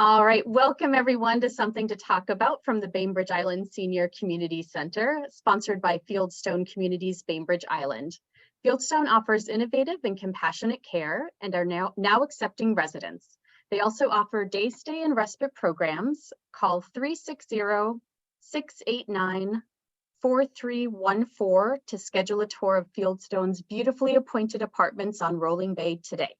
All right, welcome everyone to Something to Talk About from the Bainbridge Island Senior Community Center, sponsored by Fieldstone Communities Bainbridge Island. Fieldstone offers innovative and compassionate care and are now accepting residents. They also offer day stay and respite programs. Call 360-689-4314 to schedule a tour of Fieldstone's beautifully appointed apartments on Rolling Bay today.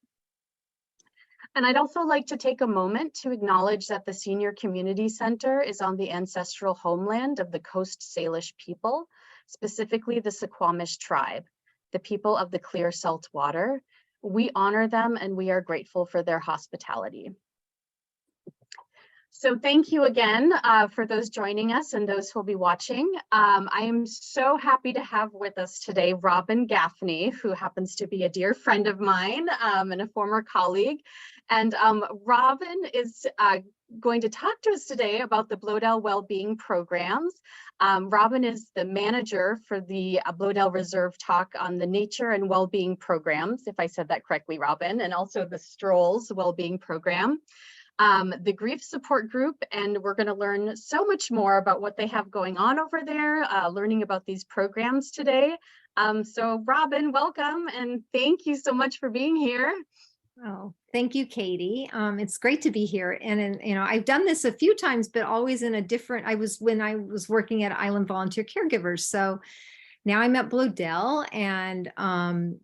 And I'd also like to take a moment to acknowledge that the Senior Community Center is on the ancestral homeland of the Coast Salish people, specifically the Suquamish tribe, the people of the clear salt water. We honor them and we are grateful for their hospitality. So thank you again for those joining us and those who will be watching. I am so happy to have with us today Robin Gaphni, who happens to be a dear friend of mine and a former colleague. And Robin is going to talk to us today about the Blodel Wellbeing Programs. Robin is the manager for the Blodel Reserve talk on the nature and wellbeing programs, if I said that correctly, Robin, and also the Strolls Wellbeing Program. The grief support group, and we're going to learn so much more about what they have going on over there, learning about these programs today. So Robin, welcome, and thank you so much for being here. Oh, thank you, Katie. It's great to be here. And I've done this a few times, but always in a different, when I was working at Island Volunteer Caregivers. So now I'm at Bloedel, and I'm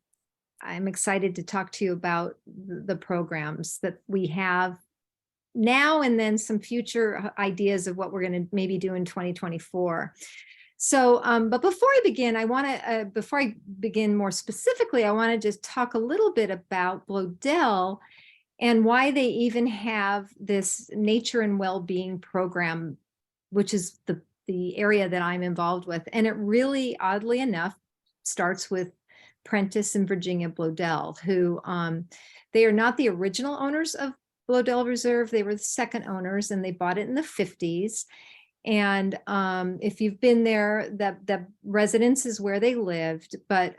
excited to talk to you about the programs that we have now, and then some future ideas of what we're going to maybe do in 2024. So, but before I begin, before I begin more specifically, I want to just talk a little bit about Bloedel and why they even have this nature and well-being program, which is the area that I'm involved with. And it really, oddly enough, starts with Prentice and Virginia Blodel, who they are not the original owners of Blodel Reserve. They were the second owners, and they bought it in the 50s. And if you've been there, the residence is where they lived. But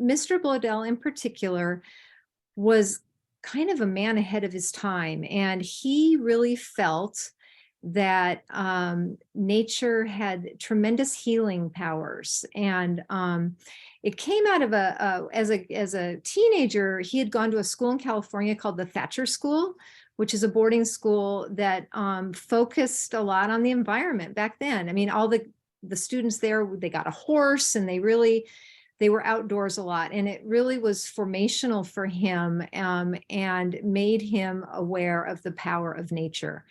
Mr. Blodel in particular was kind of a man ahead of his time. And he really felt that nature had tremendous healing powers. And it came out of as a teenager, he had gone to a school in California called the Thatcher School, which is a boarding school that focused a lot on the environment back then. I mean, all the students there, they got a horse, and they were outdoors a lot. And it really was formational for him and made him aware of the power of nature.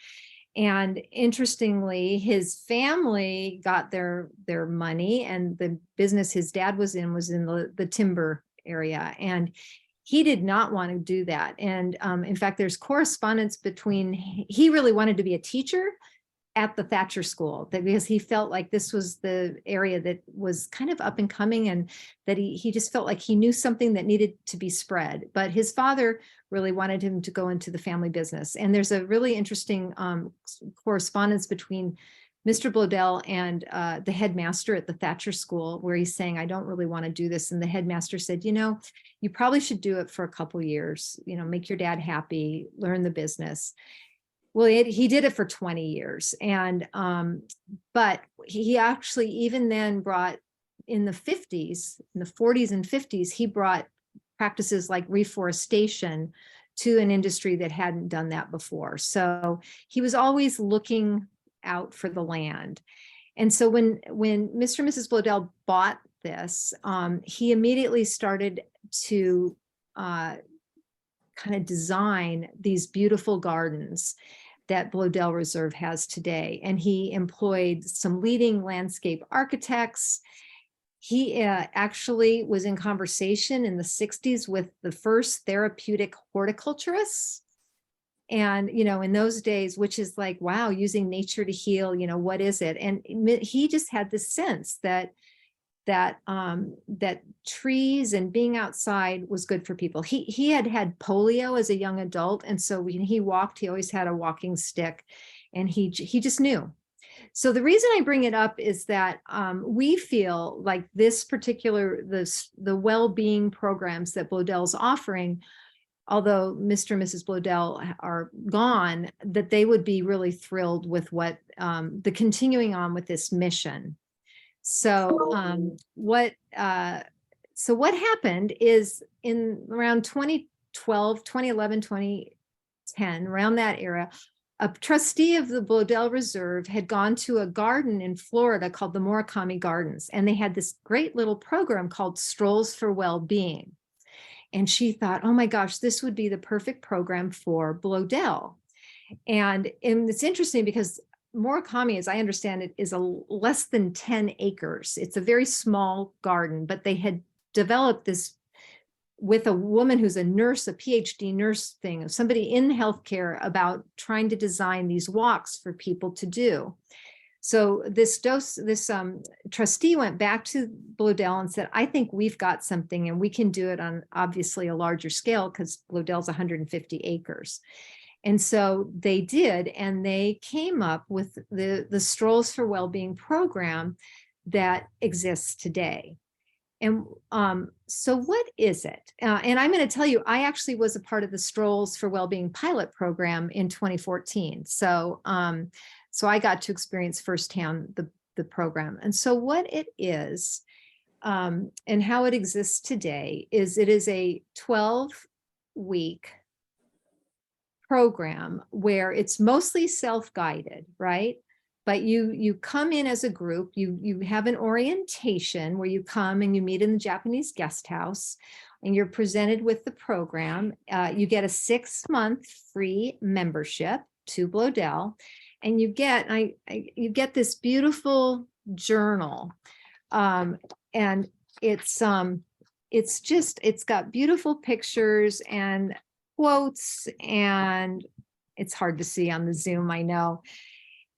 And interestingly, his family got their money, and the business his dad was in the timber area. And he did not want to do that. And in fact, there's correspondence between, he really wanted to be a teacher at the Thatcher School, because he felt like this was the area that was kind of up and coming, and that he just felt like he knew something that needed to be spread. But his father really wanted him to go into the family business. And there's a really interesting correspondence between Mr. Bloedel and the headmaster at the Thatcher School, where he's saying, I don't really want to do this. And the headmaster said, you probably should do it for a couple years, make your dad happy, learn the business. Well, he did it for 20 years. And but he actually even then brought, in the 40s and 50s, he brought practices like reforestation to an industry that hadn't done that before. So he was always looking out for the land. And so when Mr. and Mrs. Blodel bought this, he immediately started to kind of design these beautiful gardens that Blodel Reserve has today. And he employed some leading landscape architects. He actually was in conversation in the 60s with the first therapeutic horticulturists. And, in those days, which is like, wow, using nature to heal, what is it? And he just had this sense that trees and being outside was good for people. He had polio as a young adult. And so when he walked, he always had a walking stick, and he just knew. So the reason I bring it up is that we feel like this particular, the well-being programs that Blodel's offering although Mr. and Mrs. Bloedel are gone, that they would be really thrilled with what the continuing on with this mission. So what happened is in around 2012, 2011, 2010, around that era, a trustee of the Blodel Reserve had gone to a garden in Florida called the Murakami Gardens, and they had this great little program called Strolls for Well-Being. And she thought, oh my gosh, this would be the perfect program for Bloedel. And it's interesting because Murakami, as I understand it, is less than 10 acres. It's a very small garden, but they had developed this with a woman who's a nurse, a PhD nurse thing, somebody in healthcare, about trying to design these walks for people to do. So this trustee went back to Bloedel and said, I think we've got something and we can do it on obviously a larger scale because Bloedel's 150 acres. And so they did, and they came up with the Strolls for Wellbeing program that exists today. And so what is it? And I'm going to tell you, I actually was a part of the Strolls for Wellbeing pilot program in 2014. So I got to experience firsthand the program. And so what it is and how it exists today is it is a 12-week program where it's mostly self-guided, right? But you come in as a group, you have an orientation where you come and you meet in the Japanese guest house and you're presented with the program. You get a 6-month free membership to Bloedel, and you get this beautiful journal. And it's got beautiful pictures and quotes, and it's hard to see on the Zoom, I know.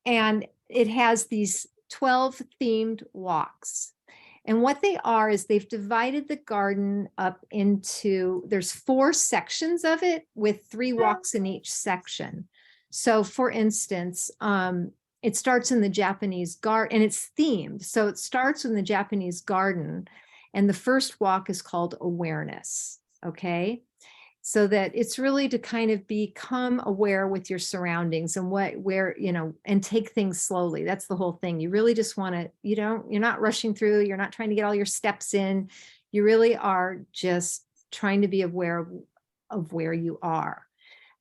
And it has these 12 themed walks. And what they are is they've divided the garden up into, there's 4 sections of it with 3 walks in each section. So for instance, it starts in the Japanese garden, and it's themed. So it starts in the Japanese garden, and the first walk is called Awareness, okay? So that it's really to kind of become aware with your surroundings and where, and take things slowly. That's the whole thing. You really just want to, you're not rushing through. You're not trying to get all your steps in. You really are just trying to be aware of where you are.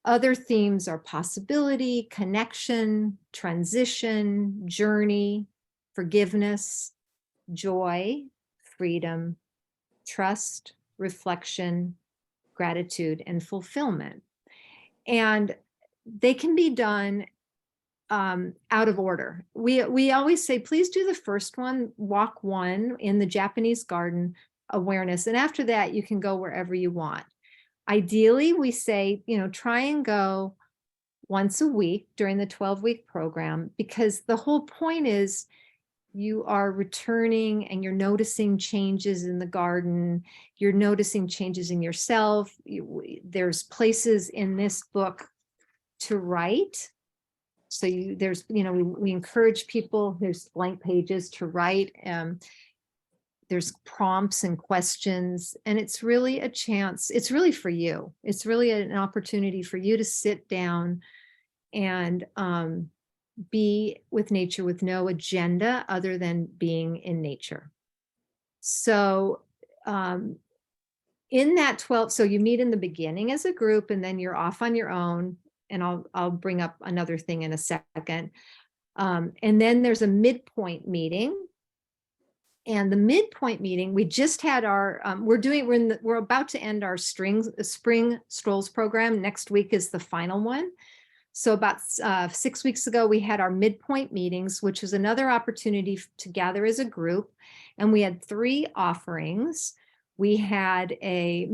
Other themes are possibility, connection, transition, journey, forgiveness, joy, freedom, trust, reflection, gratitude, and fulfillment. And they can be done out of order. We always say, please do the first one, walk 1 in the Japanese garden, awareness. And after that, you can go wherever you want. Ideally, we say, try and go once a week during the 12-week program, because the whole point is you are returning and you're noticing changes in the garden. You're noticing changes in yourself. There's places in this book to write. So we encourage people, there's blank pages to write. There's prompts and questions, and it's really a chance. It's really for you. It's really an opportunity for you to sit down and be with nature with no agenda other than being in nature. So in that 12, so you meet in the beginning as a group, and then you're off on your own. And I'll bring up another thing in a second. And then there's a midpoint meeting. And the midpoint meeting, we just had our, we're about to end our spring Strolls program. Next week is the final one. So about 6 weeks ago, we had our midpoint meetings, which was another opportunity to gather as a group. And we had 3 offerings. We had a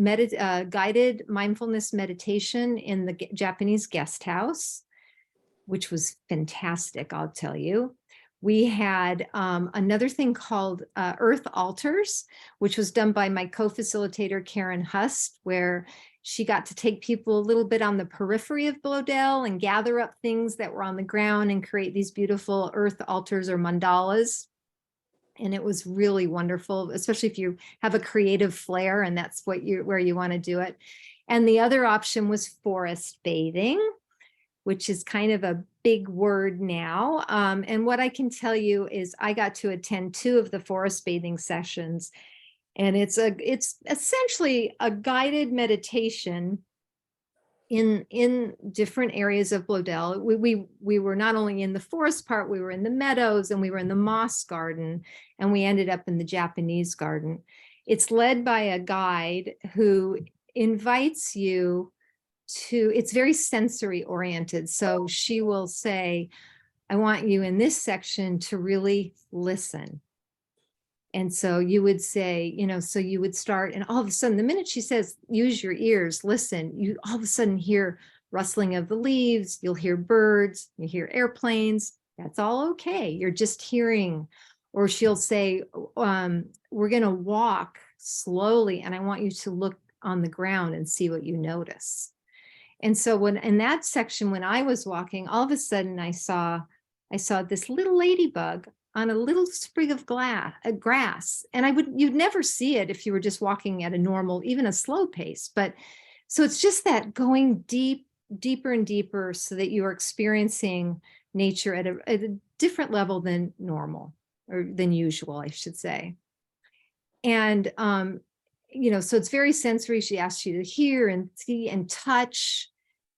guided mindfulness meditation in the Japanese guest house, which was fantastic, I'll tell you. We had another thing called Earth Altars, which was done by my co-facilitator, Karen Hust, where she got to take people a little bit on the periphery of Bloedel and gather up things that were on the ground and create these beautiful earth altars or mandalas. And it was really wonderful, especially if you have a creative flair and that's where you want to do it. And the other option was forest bathing, which is kind of a big word now. And what I can tell you is I got to attend 2 of the forest bathing sessions, and it's essentially a guided meditation in different areas of Bloedel. We were not only in the forest part, we were in the meadows, and we were in the moss garden, and we ended up in the Japanese garden. It's led by a guide who invites you to, it's very sensory oriented. So she will say, I want you in this section to really listen. And so you would say, so you would start, and all of a sudden, the minute she says, use your ears, listen, you all of a sudden hear rustling of the leaves, you'll hear birds, you hear airplanes. That's all okay. You're just hearing. Or she'll say, we're going to walk slowly, and I want you to look on the ground and see what you notice. And so when in that section, when I was walking, all of a sudden I saw this little ladybug on a little sprig of grass. And you'd never see it if you were just walking at a normal, even a slow pace. But so it's just that going deeper and deeper, so that you are experiencing nature at a different level than normal, or than usual, I should say. And, so it's very sensory. She asks you to hear and see and touch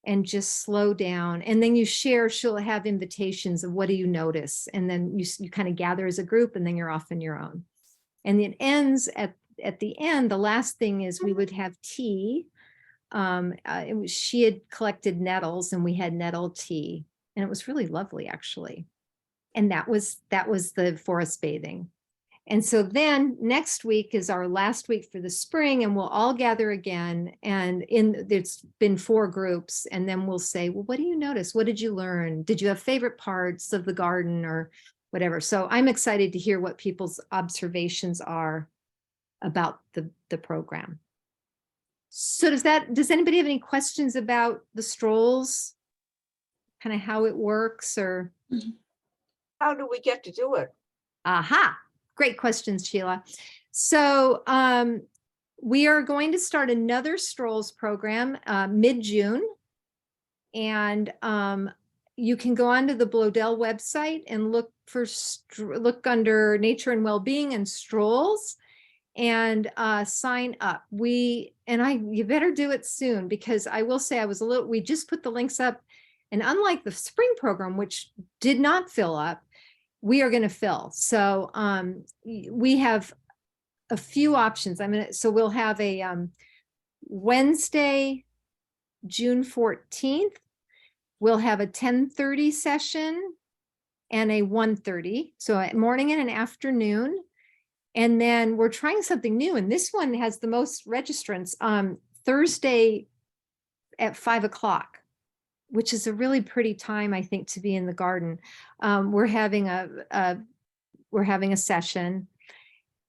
and just slow down. And then you share, she'll have invitations of what do you notice? And then you kind of gather as a group, and then you're off on your own. And it ends at the end. The last thing is we would have tea. She had collected nettles, and we had nettle tea, and it was really lovely, actually. And that was the forest bathing. And so then next week is our last week for the spring, and we'll all gather again. And there's been 4 groups, and then we'll say, well, what do you notice? What did you learn? Did you have favorite parts of the garden or whatever? So I'm excited to hear what people's observations are about the program. So does anybody have any questions about the strolls? Kind of how it works, or? How do we get to do it? Aha. Great questions, Sheila. So we are going to start another strolls program mid-June. And you can go onto the Bloedel website and look under nature and well-being and strolls, and sign up. You better do it soon, because I will say we just put the links up, and unlike the spring program, which did not fill up, we are going to fill. So we have a few options. So we'll have a Wednesday, June 14th. We'll have a 10:30 session and a 1:30. So a morning and an afternoon. And then we're trying something new. And this one has the most registrants, Thursday at 5 o'clock. Which is a really pretty time, I think, to be in the garden. We're having a session,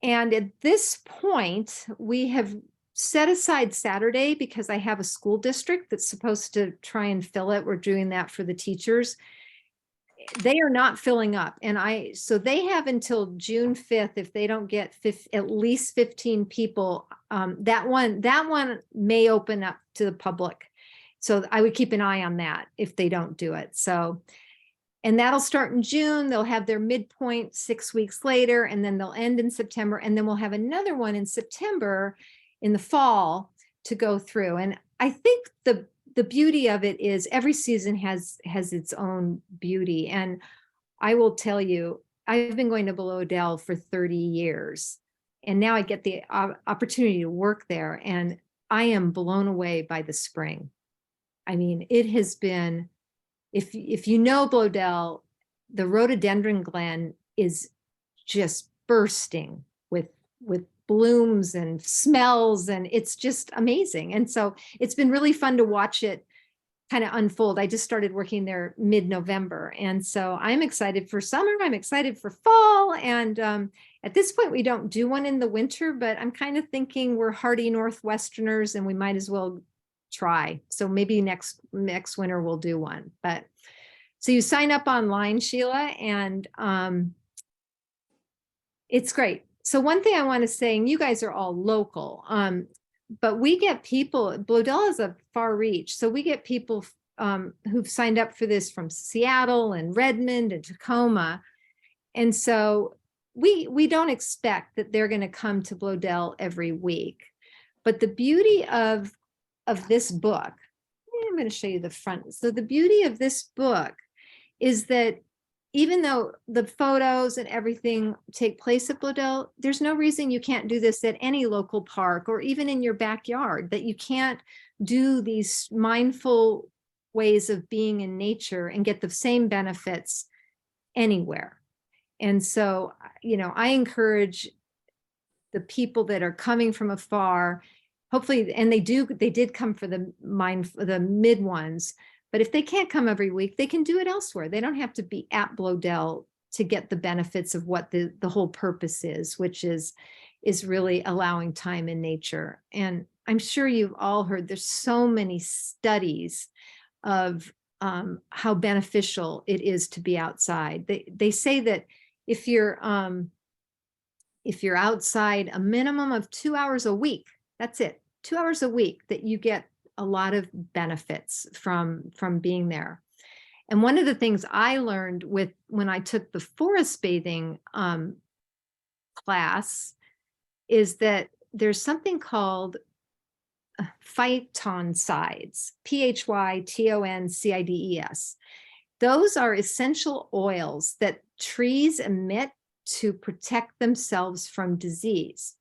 and at this point, we have set aside Saturday because I have a school district that's supposed to try and fill it. We're doing that for the teachers. They are not filling up, and so they have until June 5th. If they don't get at least 15 people, that one may open up to the public. So I would keep an eye on that if they don't do it. So, and that'll start in June. They'll have their midpoint 6 weeks later, and then they'll end in September. And then we'll have another one in September in the fall to go through. And I think the beauty of it is every season has its own beauty. And I will tell you, I've been going to Bloedel for 30 years, and now I get the opportunity to work there, and I am blown away by the spring. I mean, it has been, if you know Bloedel, the rhododendron glen is just bursting with blooms and smells, and it's just amazing. And so it's been really fun to watch it kind of unfold. I just started working there mid-November, and so I'm excited for summer. I'm excited for fall, and at this point we don't do one in the winter, but I'm kind of thinking we're hardy Northwesterners, and we might as well try. So maybe next winter we'll do one. But so you sign up online, Sheila, and it's great. So one thing I want to say, and you guys are all local, but we get people, Bloedel is a far reach. So we get people who've signed up for this from Seattle and Redmond and Tacoma. And so we don't expect that they're going to come to Bloedel every week. But the beauty of this book, I'm going to show you the front. So the beauty of this book is that even though the photos and everything take place at Bloedel, there's no reason you can't do this at any local park or even in your backyard, that you can't do these mindful ways of being in nature and get the same benefits anywhere. And so, you know, I encourage the people that are coming from afar, hopefully, and they did come for the mid ones, but if they can't come every week, they can do it elsewhere. They don't have to be at Bloedel to get the benefits of what the whole purpose is, which is really allowing time in nature. And I'm sure you've all heard, there's so many studies of how beneficial it is to be outside. They say that if you're outside a minimum of 2 hours a week, that's it, 2 hours a week, that you get a lot of benefits from being there. And one of the things I learned when I took the forest bathing class is that there's something called phytoncides, phytoncides. Those are essential oils that trees emit to protect themselves from disease.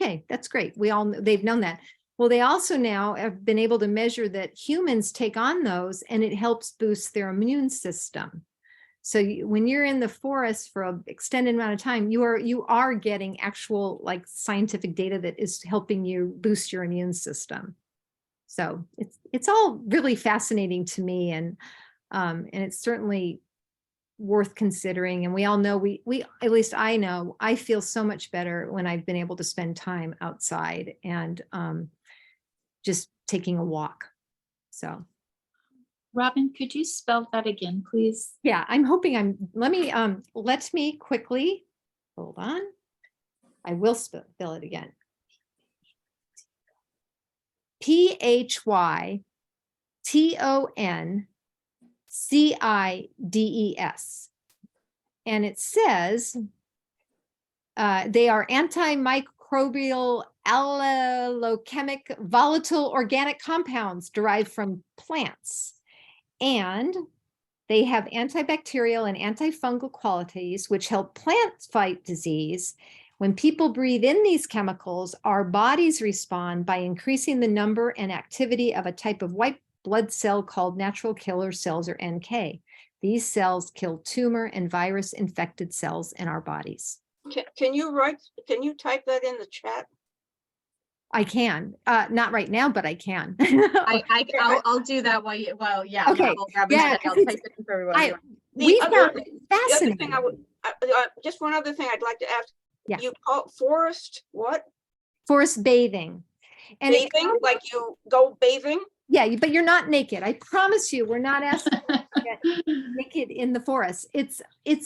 Okay, that's great. They've known that. Well, they also now have been able to measure that humans take on those and it helps boost their immune system. So when you're in the forest for an extended amount of time, you are getting actual like scientific data that is helping you boost your immune system. So it's all really fascinating to me, and it's certainly worth considering. And we all know, we at least I know, I feel so much better when I've been able to spend time outside and just taking a walk. So Robin, could you spell that again, please? yeah, I'm hoping let me quickly, hold on. I will spell it again. PHYTONCIDES. And it says they are antimicrobial, allochemic, volatile organic compounds derived from plants. And they have antibacterial and antifungal qualities, which help plants fight disease. When people breathe in these chemicals, our bodies respond by increasing the number and activity of a type of white blood cell called natural killer cells, or NK. These cells kill tumor and virus infected cells in our bodies. Can you type that in the chat? I can, not right now, but I can. I'll do that while yeah. Okay. Yeah, I'll type it in for everyone. We found it fascinating. Just one other thing I'd like to ask. Yeah. You call it forest what? Forest bathing. And bathing, like you go bathing? Yeah, but you're not naked. I promise you, we're not asking you to get naked in the forest. It's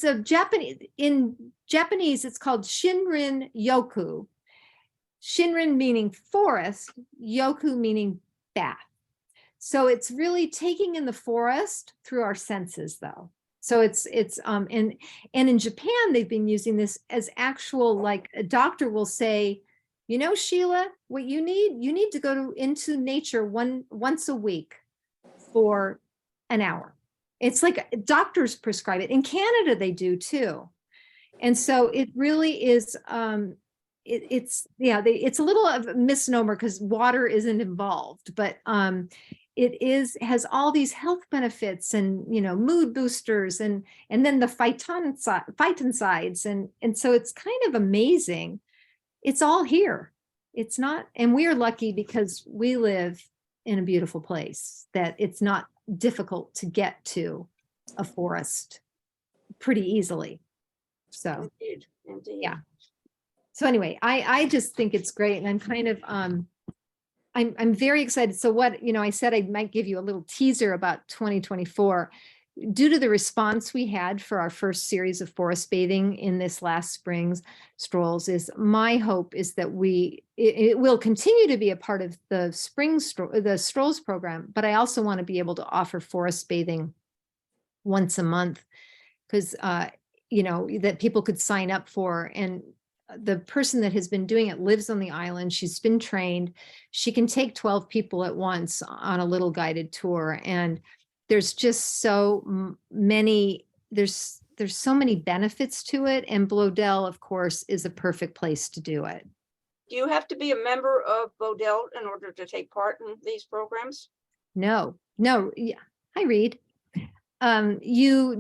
a in Japanese, it's called Shinrin Yoku. Shinrin meaning forest, Yoku meaning bath. So it's really taking in the forest through our senses, though. So and in Japan, they've been using this as actual, like a doctor will say, you know, Sheila, what you need to go into nature once a week for an hour. It's like doctors prescribe it. In Canada, they do too. And so it really is, it's a little of a misnomer because water isn't involved, but it has all these health benefits and, you know, mood boosters and then the phytoncides. And so it's kind of amazing. It's all here. It's not, and we are lucky because we live in a beautiful place that it's not difficult to get to a forest pretty easily. So, Indeed. yeah. So anyway, I just think it's great. And I'm kind of, I'm very excited. So what, you know, I said I might give you a little teaser about 2024. due to the response we had for our first series of forest bathing in this last spring's strolls, is my hope is that it will continue to be a part of the the strolls program, but I also want to be able to offer forest bathing once a month, because that people could sign up for. And the person that has been doing it lives on the island. She's been trained. She can take 12 people at once on a little guided tour. And there's just so many, there's so many benefits to it. And Bloedel, of course, is a perfect place to do it. Do you have to be a member of Bloedel in order to take part in these programs? No. Yeah. Hi, Reed. You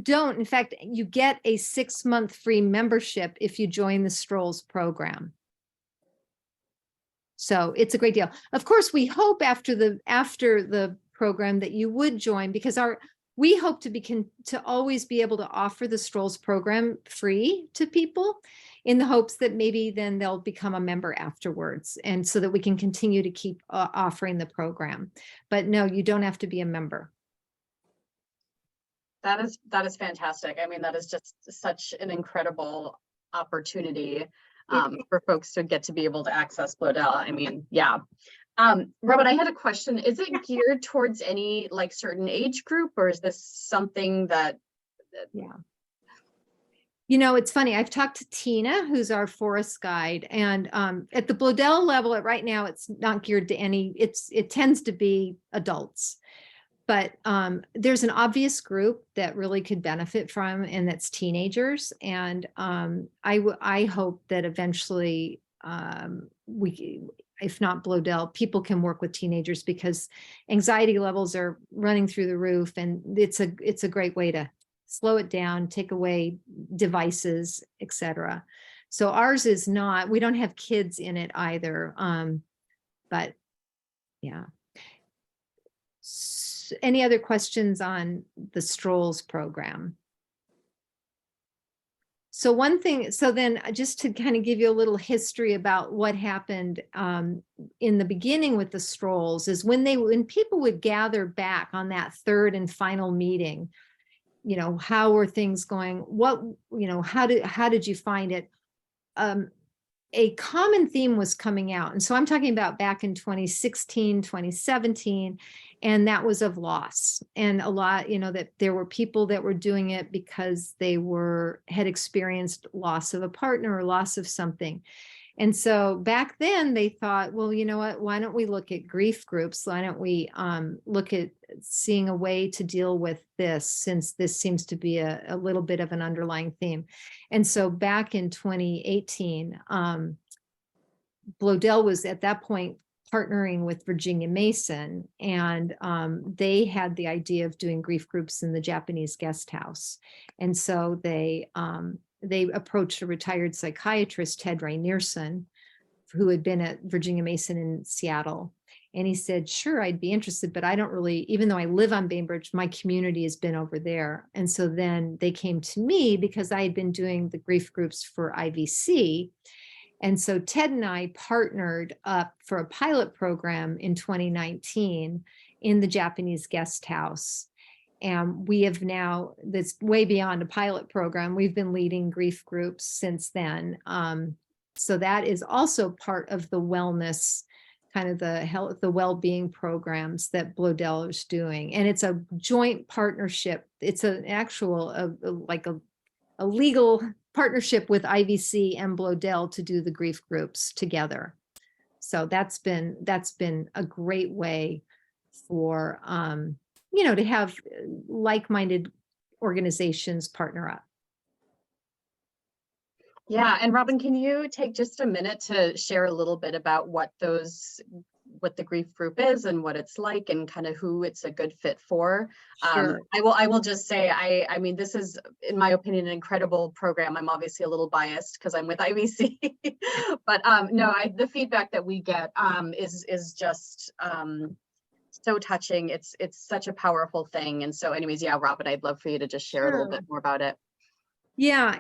don't. In fact, you get a 6-month free membership if you join the Strolls program. So it's a great deal. Of course, we hope after the program that you would join, because we hope to always be able to offer the Strolls program free to people, in the hopes that maybe then they'll become a member afterwards, and so that we can continue to keep offering the program. But no, you don't have to be a member. That is fantastic. I mean, that is just such an incredible opportunity for folks to get to be able to access Bloedel. I mean, yeah. Robin, I had a question. Is it geared towards any like certain age group, or is this something that? Yeah. It's funny. I've talked to Tina, who's our forest guide, and at the Bloedel level, right now, it's not geared to any. It tends to be adults. But there's an obvious group that really could benefit from, and that's teenagers. And I hope that eventually if not Bloedel, people can work with teenagers, because anxiety levels are running through the roof, and it's a great way to slow it down, take away devices, etc. So ours is not. We don't have kids in it either. But yeah. Any other questions on the Strolls program? So then just to kind of give you a little history about what happened in the beginning with the Strolls, is when people would gather back on that third and final meeting, how were things going? How did you find it? A common theme was coming out. And so I'm talking about back in 2016, 2017, and that was of loss. And a lot, that there were people that were doing it because they had experienced loss of a partner or loss of something. And so back then they thought, well, you know what, why don't we look at grief groups? Why don't we look at seeing a way to deal with this, since this seems to be a little bit of an underlying theme. And so back in 2018, Bloedel was at that point partnering with Virginia Mason, and they had the idea of doing grief groups in the Japanese guest house. And so they approached a retired psychiatrist, Ted Rainierson, who had been at Virginia Mason in Seattle. And he said, sure, I'd be interested, but I don't really, even though I live on Bainbridge, my community has been over there. And so then they came to me because I had been doing the grief groups for IVC. And so Ted and I partnered up for a pilot program in 2019 in the Japanese guest house. And we have now, that's way beyond a pilot program. We've been leading grief groups since then. So that is also part of the wellness, kind of the health, the well-being programs that Bloedel is doing. And it's a joint partnership. It's an actual, like a legal partnership with IVC and Bloedel to do the grief groups together. So that's been a great way for, to have like-minded organizations partner up. Yeah, and Robin, can you take just a minute to share a little bit about what the grief group is and what it's like, and kind of who it's a good fit for? Sure. I will just say, I mean, this is, in my opinion, an incredible program. I'm obviously a little biased because I'm with IVC, but no, the feedback that we get is just so touching. It's such a powerful thing. And so anyways, yeah, Robin, I'd love for you to just share a little bit more about it. Yeah,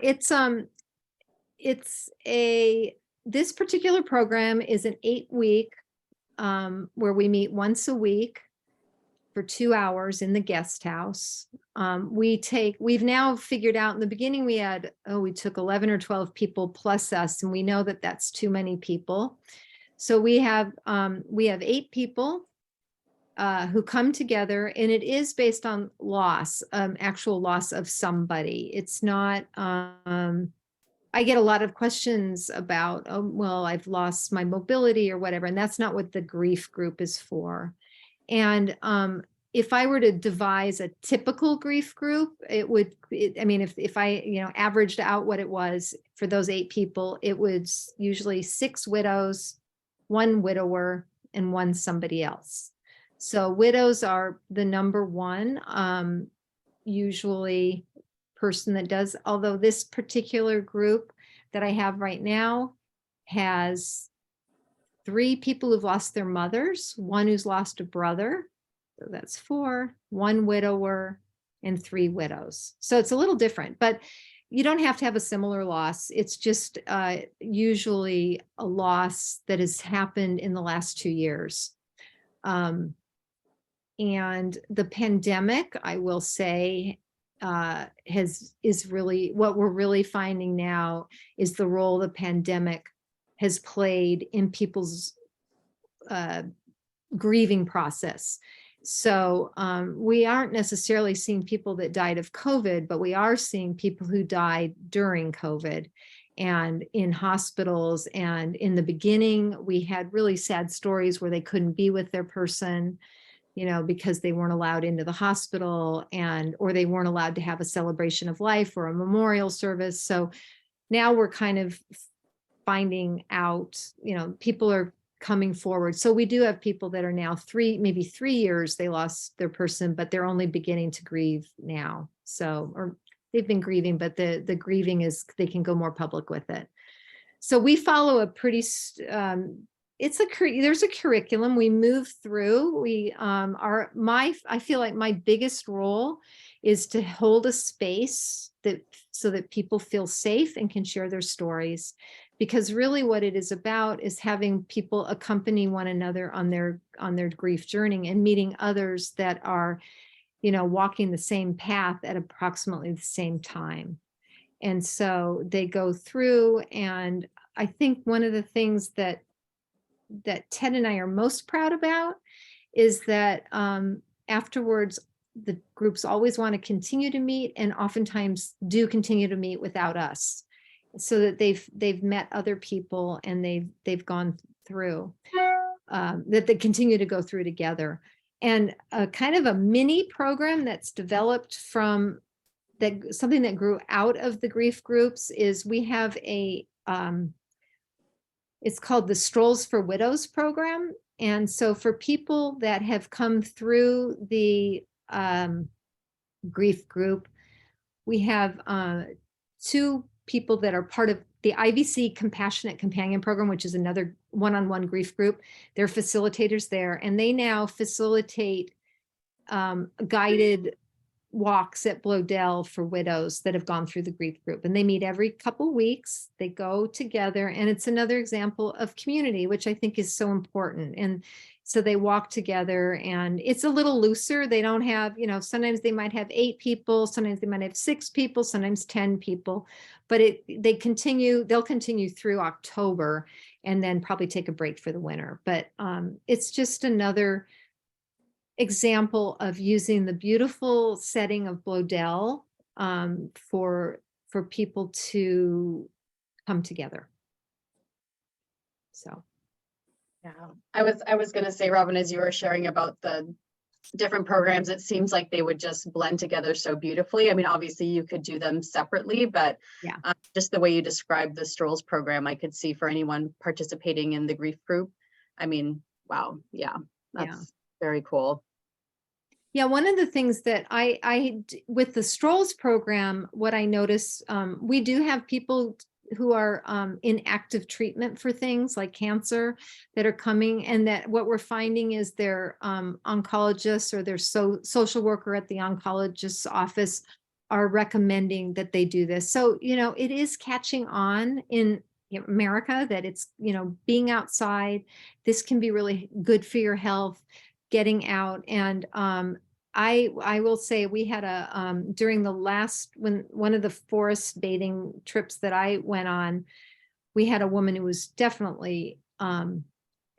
this particular program is an 8-week where we meet once a week. for 2 hours in the guest house. We've now figured out in the beginning we took 11 or 12 people plus us, and we know that that's too many people. So we have 8 people who come together, and it is based on loss, actual loss of somebody. It's not, I get a lot of questions about, oh, well, I've lost my mobility or whatever, and that's not what the grief group is for. And if I were to devise a typical grief group, I mean, if I, averaged out what it was for those 8 people, it was usually 6 widows, 1 widower, and 1 somebody else. So widows are the number 1, usually person that does, although this particular group that I have right now has 3 people who've lost their mothers, 1 who's lost a brother, so that's 4, 1 widower, and 3 widows. So it's a little different, but you don't have to have a similar loss. It's just usually a loss that has happened in the last 2 years. And the pandemic, I will say, is really what we're really finding now is the role the pandemic has played in people's grieving process. So we aren't necessarily seeing people that died of COVID, but we are seeing people who died during COVID and in hospitals. And in the beginning, we had really sad stories where they couldn't be with their person, because they weren't allowed into the hospital, or they weren't allowed to have a celebration of life or a memorial service. So now we're kind of finding out, people are coming forward. So we do have people that are now maybe 3 years they lost their person, but they're only beginning to grieve now. So, or they've been grieving, but the grieving is, they can go more public with it. So we follow a pretty, there's a curriculum we move through. I feel like my biggest role is to hold a space so that people feel safe and can share their stories. Because really what it is about is having people accompany one another on their grief journey and meeting others that are, walking the same path at approximately the same time. And so they go through, and I think one of the things that Ted and I are most proud about is that afterwards, the groups always want to continue to meet, and oftentimes do continue to meet without us, so that they've met other people and they've gone through, that they continue to go through together. And a kind of a mini program that's developed from something that grew out of the grief groups is we have it's called the Strolls for Widows program. And so for people that have come through the grief group, we have 2 people that are part of the IVC Compassionate Companion Program, which is another one-on-one grief group. They're facilitators there, and they now facilitate guided walks at Bloedel for widows that have gone through the grief group. And they meet every couple weeks. They go together, and it's another example of community, which I think is so important. And so they walk together, and it's a little looser. They don't have, sometimes they might have 8 people, sometimes they might have 6 people, sometimes 10 people, but they'll continue through October and then probably take a break for the winter. But it's just another example of using the beautiful setting of Bloedel for people to come together. So. Yeah, I was going to say, Robin, as you were sharing about the different programs, it seems like they would just blend together so beautifully. I mean, obviously you could do them separately, but yeah, just the way you described the Strolls program, I could see for anyone participating in the grief group. I mean, wow. Yeah, that's very cool. Yeah, one of the things that I with the Strolls program, what I notice, we do have people who are in active treatment for things like cancer that are coming, and that what we're finding is their oncologists or their social worker at the oncologist's office are recommending that they do this. So, it is catching on in America that it's, being outside, this can be really good for your health. getting out. And I will say we had during the last, one of the forest bathing trips that I went on, we had a woman who was definitely,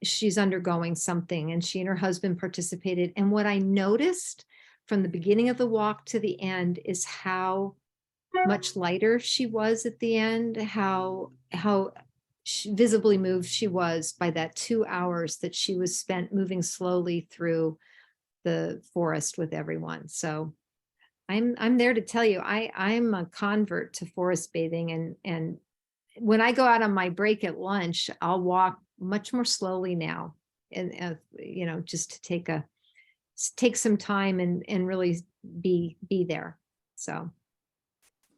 she's undergoing something, and she and her husband participated. And what I noticed from the beginning of the walk to the end is how much lighter she was at the end, how visibly moved she was by that 2 hours that she was spent moving slowly through the forest with everyone. So I'm there to tell you, I'm a convert to forest bathing, and when I go out on my break at lunch, I'll walk much more slowly now, and you know, just to take some time and really be there. So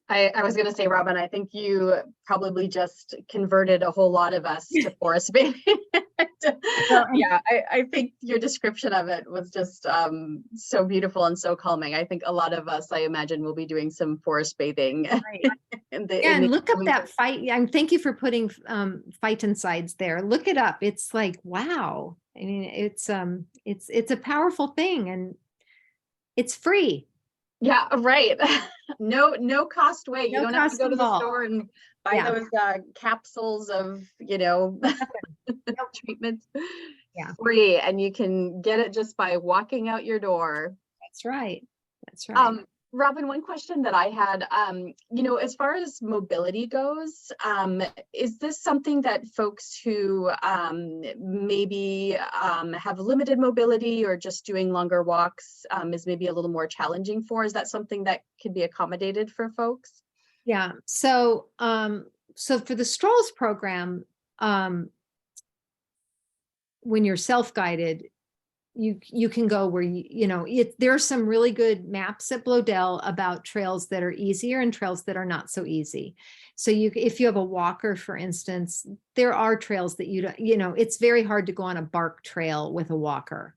I was going to say, Robin, I think you probably just converted a whole lot of us to forest bathing. Yeah, I think your description of it was just so beautiful and so calming. I think a lot of us, I imagine, will be doing some forest bathing. right. And look up that fight. And thank you for putting fight insides there. Look it up. It's like, wow. I mean, it's a powerful thing, and it's free. Yeah, right. No cost way. You No don't have to cost go to the involved. store and buy Yeah. those capsules of, you know, treatments. Yeah. Free, and you can get it just by walking out your door. That's right. That's right. Robin, one question that I had, you know, as far as mobility goes, is this something that folks who maybe have limited mobility or just doing longer walks is maybe a little more challenging for? Is that something that can be accommodated for folks? Yeah. So, so for the strolls program, when you're self-guided, you can go where you know, there are some really good maps at Bloedel about trails that are easier and trails that are not so easy. So if you have a walker, for instance, there are trails that you know, it's very hard to go on a bark trail with a walker.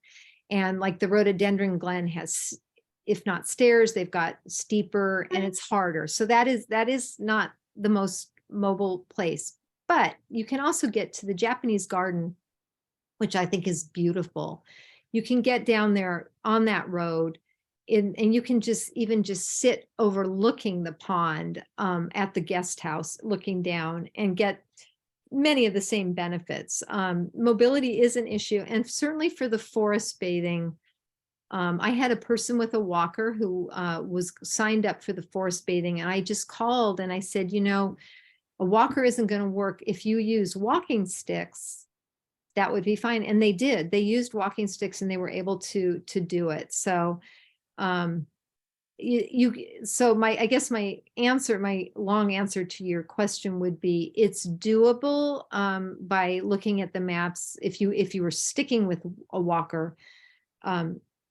And like the rhododendron glen has, if not stairs, they've got steeper, and it's harder. So that is not the most mobile place. But you can also get to the Japanese garden, which I think is beautiful. You can get down there on that road, and you can just sit overlooking the pond at the guest house, looking down, and get many of the same benefits. Mobility is an issue, and certainly for the forest bathing, I had a person with a walker who was signed up for the forest bathing, and I just called and I said, you know, a walker isn't going to work. If you use walking sticks, that would be fine. And they did. They used walking sticks and they were able to do it. So so I guess my long answer to your question would be, it's doable by looking at the maps. If you were sticking with a walker,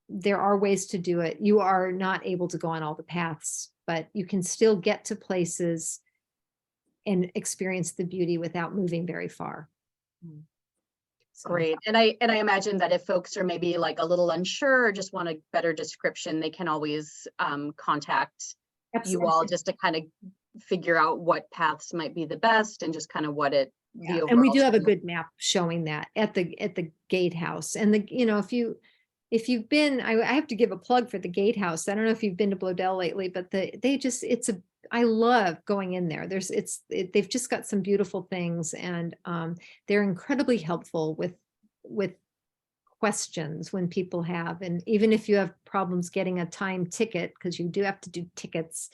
there are ways to do it. You are not able to go on all the paths, but you can still get to places and experience the beauty without moving very far. So. Great. And I imagine that if folks are maybe like a little unsure or just want a better description, they can always contact you all just to kind of figure out what paths might be the best and just kind of what it. Yeah. And we do have a good map showing that at the gatehouse. And you know, if you've been, I have to give a plug for the gatehouse. I don't know if you've been to Bloedel lately, but I love going in there. They've just got some beautiful things, and they're incredibly helpful with questions when people have, and even if you have problems getting a time ticket, because you do have to do tickets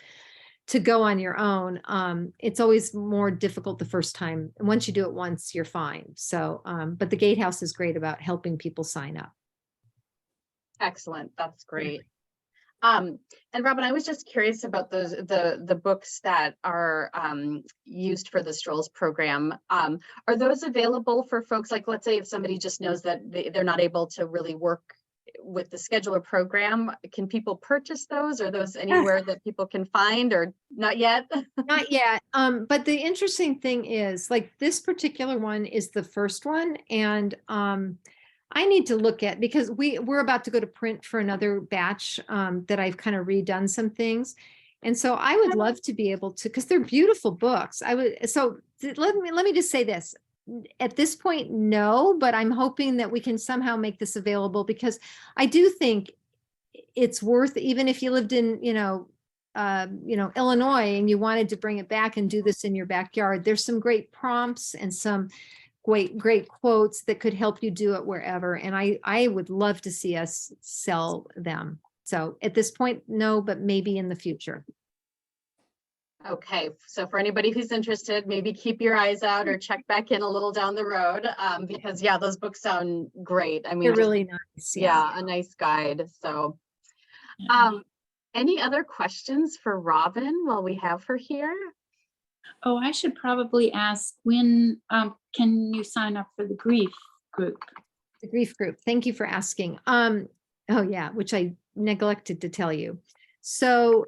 to go on your own, it's always more difficult the first time. And once you do it once, you're fine. So, but the gatehouse is great about helping people sign up. Excellent. That's great. And Robin, I was just curious about the books that are used for the Strolls program. Are those available for folks? Like, let's say if somebody just knows that they're not able to really work with the scheduler program, can people purchase those? Are those anywhere that people can find, or not yet? Not yet. But the interesting thing is, like, this particular one is the first one, and I need to look at, because we're about to go to print for another batch that I've kind of redone some things. And so I would love to be able to, because they're beautiful books. So let me just say this. at this point, no, but I'm hoping that we can somehow make this available, because I do think it's worth, even if you lived in, Illinois and you wanted to bring it back and do this in your backyard, there's some great prompts and some great quotes that could help you do it wherever. And I would love to see us sell them. So at this point, no, but maybe in the future. Okay, so for anybody who's interested, maybe keep your eyes out or check back in a little down the road, because yeah, those books sound great. I mean, They're just, really nice. yeah, a nice guide. So, any other questions for Robin while we have her here? Oh, I should probably ask, when can you sign up for the grief group? The grief group. Thank you for asking. Oh yeah, which I neglected to tell you. So,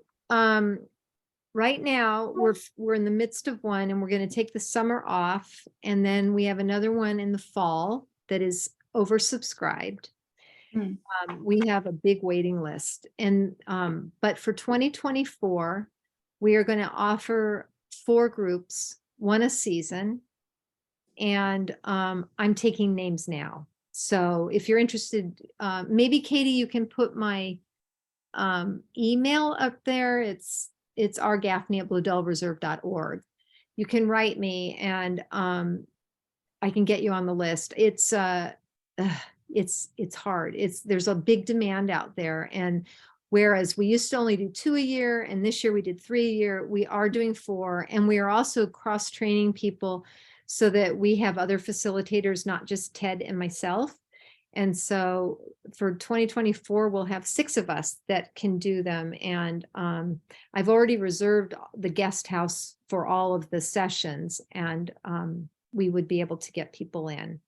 right now we're in the midst of one, and we're going to take the summer off, and then we have another one in the fall that is oversubscribed. We have a big waiting list, and but for 2024, we are going to offer 4 groups, one a season, and I'm taking names now. So if you're interested, maybe Katie, you can put my email up there. It's rgaphni@blodelreserve.org. You can write me, and I can get you on the list. It's hard. There's a big demand out there, and whereas we used to only do 2 a year, and this year we did 3 a year, we are doing 4, and we are also cross-training people so that we have other facilitators, not just Ted and myself. And so for 2024, we'll have 6 of us that can do them. And I've already reserved the guest house for all of the sessions, and we would be able to get people in.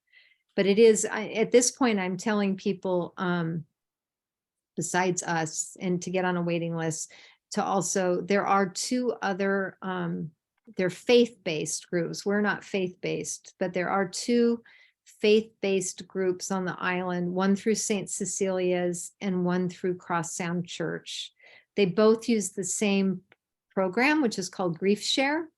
But it is, at this point, I'm telling people, besides us, and to get on a waiting list, to also, there are 2 other, they're faith-based groups. We're not faith-based, but there are 2 faith-based groups on the island, one through St. Cecilia's and one through Cross Sound Church. They both use the same program, which is called Grief Share.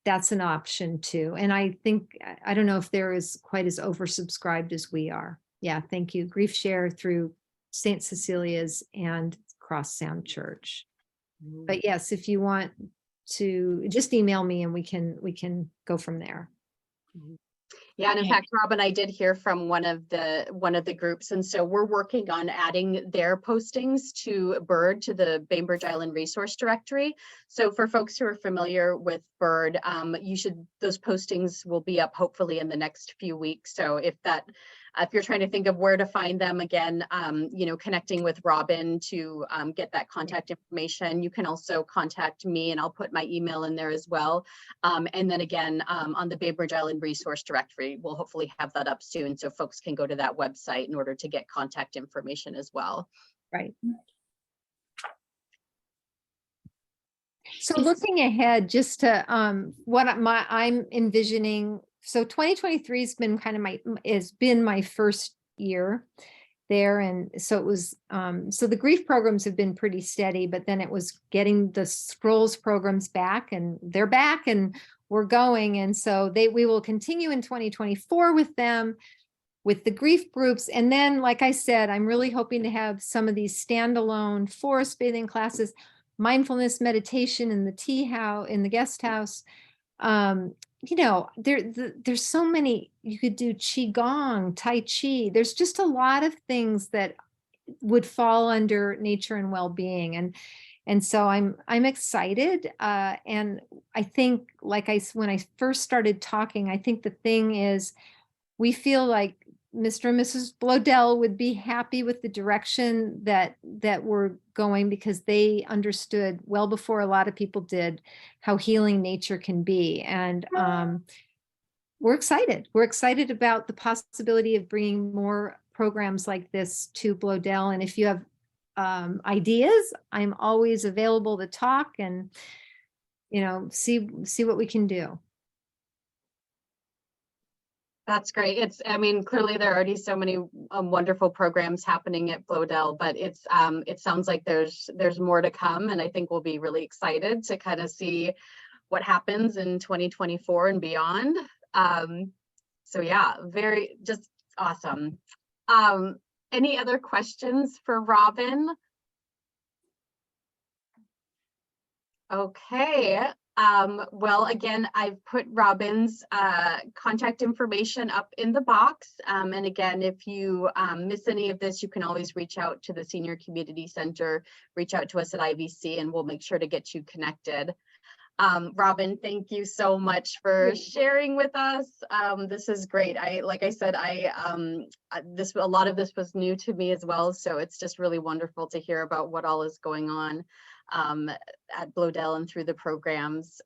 That's an option too. And I think, I don't know if they're as quite as oversubscribed as we are. Yeah, thank you. Grief Share through St. Cecilia's and Cross Sound Church. But yes, if you want to just email me, and we can go from there. Yeah, and in Okay. fact, Robin, I did hear from one of the groups, and so we're working on adding their postings to Bird, to the Bainbridge Island Resource Directory. So for folks who are familiar with Bird, those postings will be up hopefully in the next few weeks. So if you're trying to think of where to find them, again, connecting with Robin to get that contact information. You can also contact me, and I'll put my email in there as well. And then again, on the Bainbridge Island Resource Directory, we'll hopefully have that up soon, so folks can go to that website in order to get contact information as well. Right. So looking ahead, just to what I'm envisioning. So 2023 has been my first year there, and so it was. So the grief programs have been pretty steady, but then it was getting the scrolls programs back, and they're back, and we're going. And so we will continue in 2024 with them, with the grief groups. And then, like I said, I'm really hoping to have some of these standalone forest bathing classes, mindfulness meditation in the in the guest house. There's so many. You could do qigong, tai chi. There's just a lot of things that would fall under nature and well-being, and so I'm excited. And I think, when I first started talking, I think the thing is, we feel like Mr. and Mrs. Bloedel would be happy with the direction that we're going, because they understood well before a lot of people did how healing nature can be. And we're excited. We're excited about the possibility of bringing more programs like this to Bloedel. And if you have ideas, I'm always available to talk and, see what we can do. That's great. Clearly there are already so many wonderful programs happening at Bloedel, but it sounds like there's more to come, and I think we'll be really excited to kind of see what happens in 2024 and beyond. So yeah, just awesome. Any other questions for Robin? Okay. Well, again, I've put Robin's contact information up in the box. And again, if you miss any of this, you can always reach out to the Senior Community Center, reach out to us at IVC, and we'll make sure to get you connected. Robin, thank you so much for sharing with us. This is great. Like I said, a lot of this was new to me as well. So it's just really wonderful to hear about what all is going on at Bloedel and through the programs.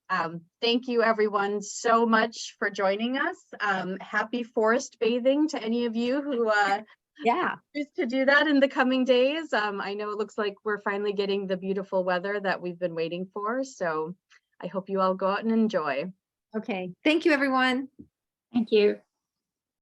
Thank you everyone so much for joining us. Happy forest bathing to any of you who choose to do that in the coming days. I know it looks like we're finally getting the beautiful weather that we've been waiting for. So I hope you all go out and enjoy. Okay. Thank you, everyone. Thank you.